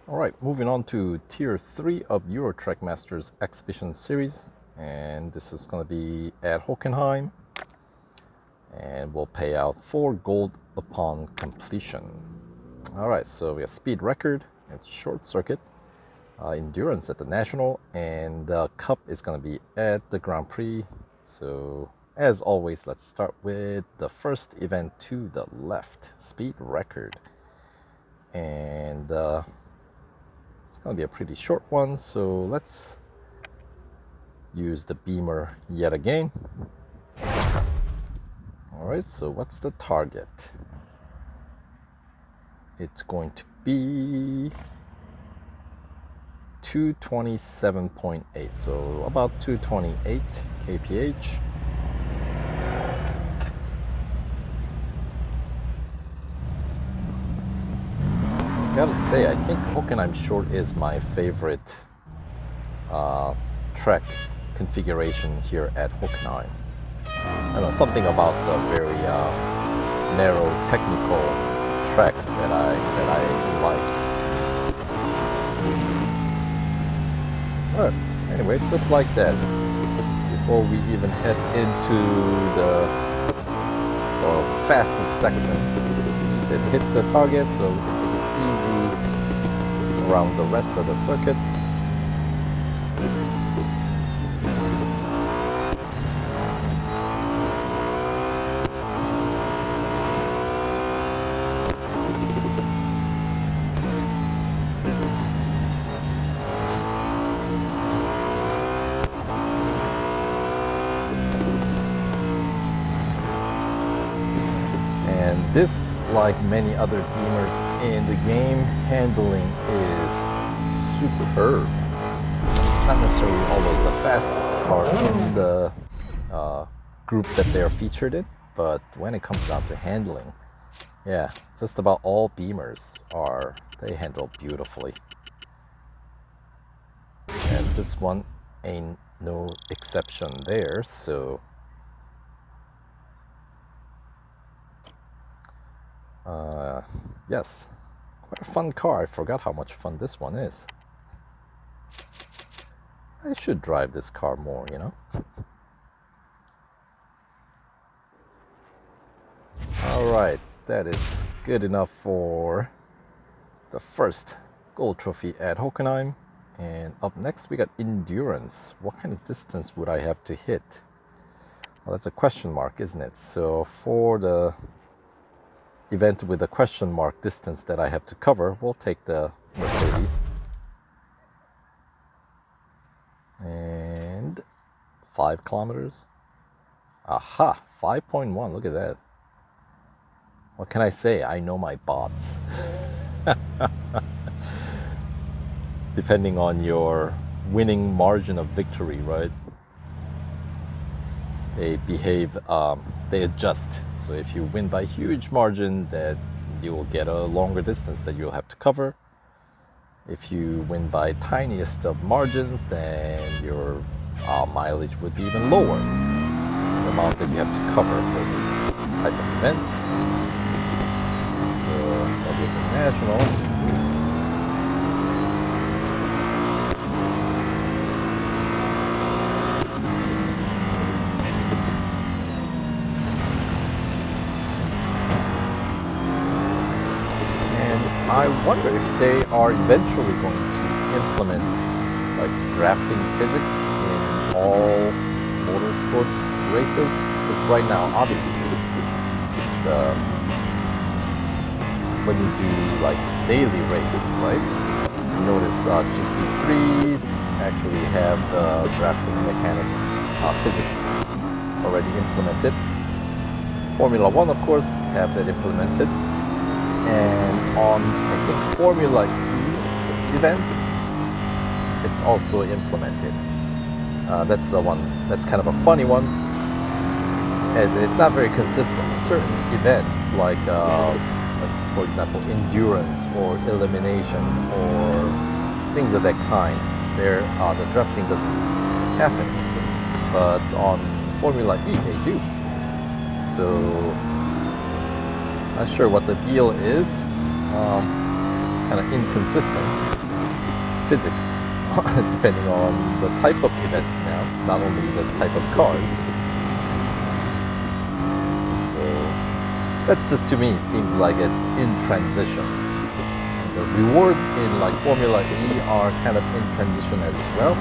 Alright, moving on to Tier 3 of Eurotrack Masters Exhibition Series. And this is going to be at Hockenheim. And we'll pay out 4 gold upon completion. Alright, so we have speed record and short circuit, endurance at the National, and the Cup is going to be at the Grand Prix. So, as always, let's start with the first event to the left, speed record. And it's going to be a pretty short one, so let's use the beamer yet again. Alright, so what's the target? It's going to be 227.8, so about 228 kph. Gotta say, I think Hockenheim Short is my favorite track configuration here at Hockenheim. I don't know, something about the very narrow technical tracks that I like. Alright, anyway, just like that, before we even head into the fastest section, it hit the target, so we can take it easy around the rest of the circuit. And this, like many other beamers in the game, handling is superb. Not necessarily always the fastest car in the group that they're featured in, but when it comes down to handling, yeah, just about all beamers they handle beautifully. And this one ain't no exception there, so yes, quite a fun car. I forgot how much fun this one is. I should drive this car more, you know? Alright, that is good enough for the first gold trophy at Hockenheim. And up next we got endurance. What kind of distance would I have to hit? Well, that's a question mark, isn't it? So for the event with the question mark distance that I have to cover, we'll take the Mercedes. And 5 kilometers. Aha, 5.1, look at that. What can I say? I know my bots. Depending on your winning margin of victory, right? They behave, they adjust. So if you win by huge margin, that you will get a longer distance that you'll have to cover. If you win by tiniest of margins, then your mileage would be even lower. The amount that you have to cover for this type of event. So it's going to be international. I wonder if they are eventually going to implement like drafting physics in all motorsports races. Because right now, obviously, when you do like daily race, right? You notice GT3s actually have the drafting mechanics physics already implemented. Formula 1, of course, have that implemented. And on, I think, Formula E events, it's also implemented. That's the one, that's kind of a funny one, as it's not very consistent. Certain events, like for example, endurance or elimination or things of that kind, there the drafting doesn't happen. But on Formula E, they do. So not sure what the deal is. It's kind kind of inconsistent physics depending on the type of event now, not only the type of cars. So that just to me seems like it's in transition. And the rewards in like Formula E are kind of in transition as well.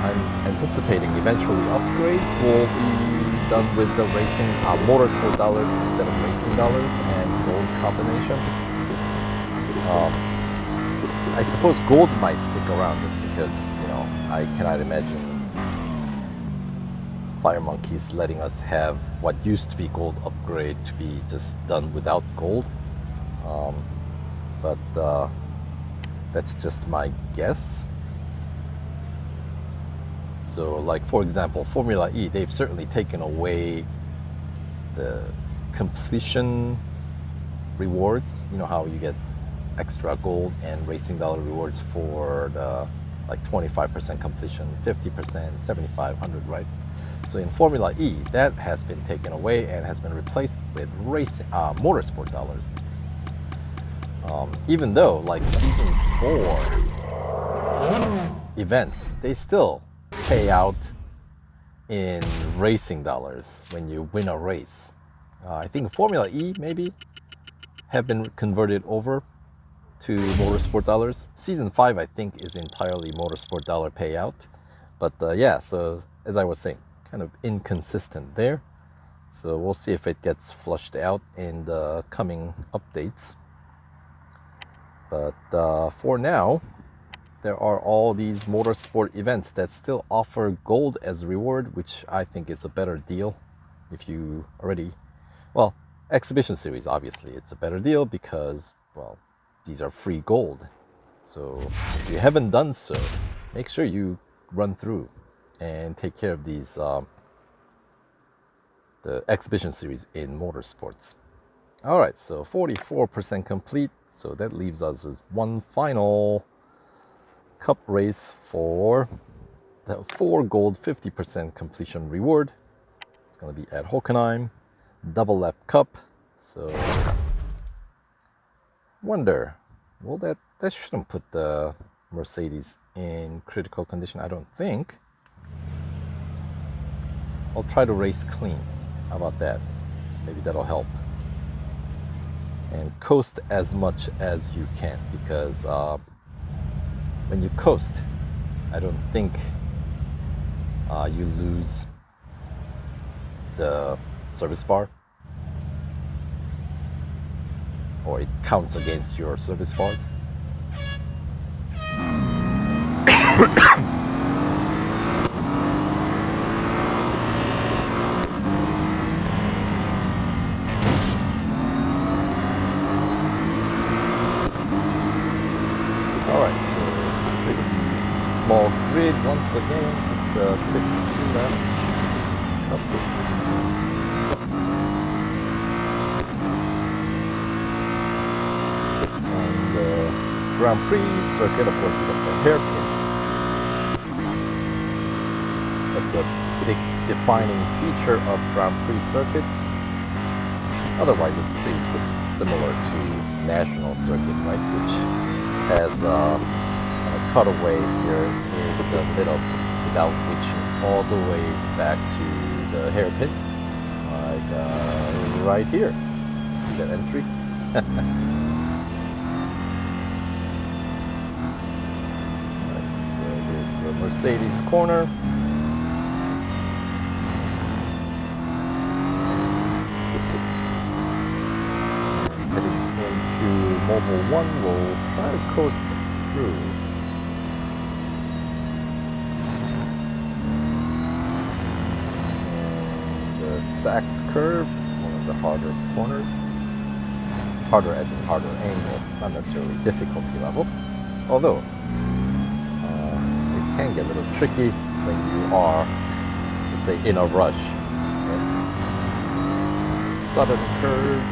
I'm anticipating eventually upgrades will be done with the racing motorsport dollars instead of racing dollars and gold combination. I suppose gold might stick around just because, you know, I cannot imagine Fire Monkeys letting us have what used to be gold upgrade to be just done without gold. But that's just my guess. So like, for example, Formula E, they've certainly taken away the completion rewards. You know how you get extra gold and racing dollar rewards for the like 25% completion, 50%, 75, 100, right? So in Formula E, that has been taken away and has been replaced with racing motorsport dollars. Even though like season 4 events, they still pay out in racing dollars when you win a race. I think Formula E maybe have been converted over to motorsport dollars. Season 5 I think is entirely motorsport dollar payout. But yeah, so as I was saying, kind of inconsistent there. So we'll see if it gets flushed out in the coming updates. But for now, there are all these motorsport events that still offer gold as a reward, which I think is a better deal. If you already, well, exhibition series, obviously it's a better deal because, well, these are free gold. So if you haven't done so, make sure you run through and take care of these the exhibition series in Motorsports. All right, so 44% complete. So that leaves us as one final cup race for the 4 gold 50% completion reward. It's going to be at Hockenheim, double lap cup. So wonder, well, that shouldn't put the Mercedes in critical condition, I don't think. I'll try to race clean. How about that? Maybe that'll help. And coast as much as you can, because when you coast, I don't think you lose the service bar, or it counts against your service bars. Alright, so pretty small grid once again, just a quick 2-lap couple. And the Grand Prix circuit, of course, we got the hairpin. That's a big defining feature of Grand Prix circuit. Otherwise, it's pretty similar to National circuit, right, which has a cutaway here in the middle without reaching all the way back to the hairpin, like right here. See that entry? Right, so here's the Mercedes corner. Mobile 1 will try to coast through. And the Sachs curve, one of the harder corners. Harder as in harder angle, not necessarily difficulty level. Although, it can get a little tricky when you are, let's say, in a rush. Okay? Sudden curve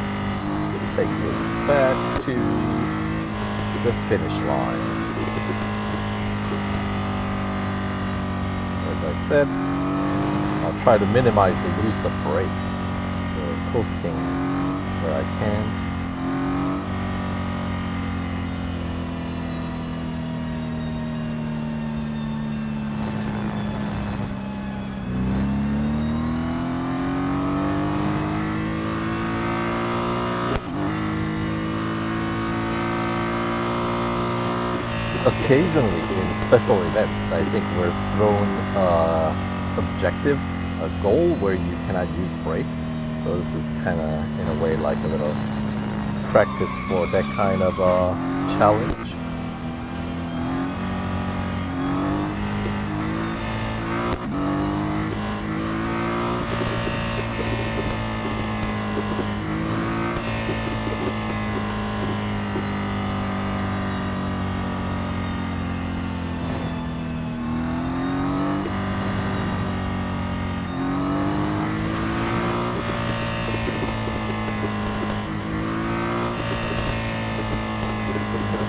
takes us back to the finish line. So as I said, I'll try to minimize the use of brakes. So coasting where I can. occasionally in special events, I think we're thrown objective, a goal where you cannot use brakes. So this is kind of, in a way, like a little practice for that kind of challenge.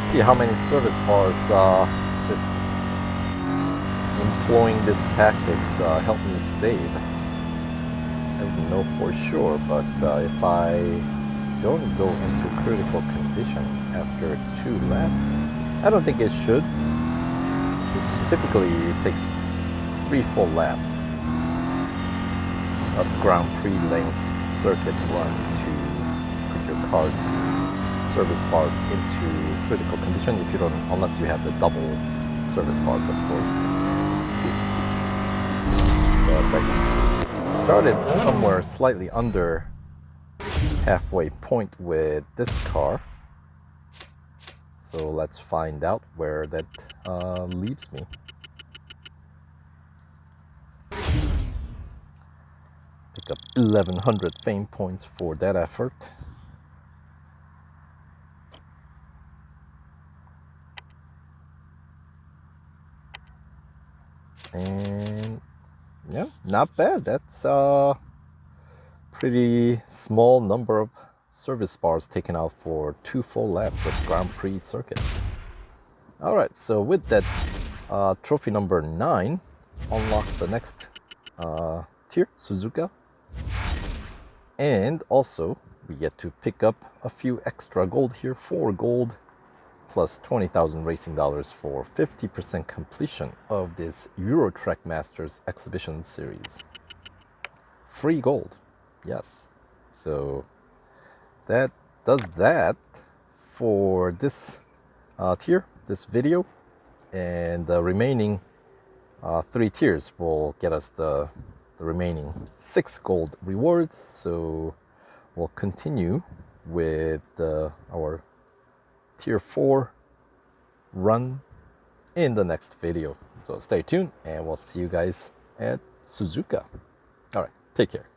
See how many service bars this employing this tactics help me save. I don't know for sure, but if I don't go into critical condition after 2 laps, I don't think it should. This typically takes 3 full laps of Grand Prix length circuit run to put your car's service bars into critical condition, if you don't, unless you have the double service bars, of course. But I started somewhere slightly under halfway point with this car, so let's find out where that leaves me. Pick up 1100 fame points for that effort. And yeah, not bad. That's a pretty small number of service bars taken out for 2 full laps of Grand Prix circuit. All right, so with that, trophy number 9 unlocks the next tier, Suzuka. And also, we get to pick up a few extra gold here, 4 gold plus 20,000 racing dollars for 50% completion of this Eurotrack Masters exhibition series. Free gold, yes. So that does that for this tier, this video, and the remaining 3 tiers will get us the remaining 6 gold rewards. So we'll continue with our tier 4 run in the next video. So stay tuned and we'll see you guys at Suzuka. All right, take care.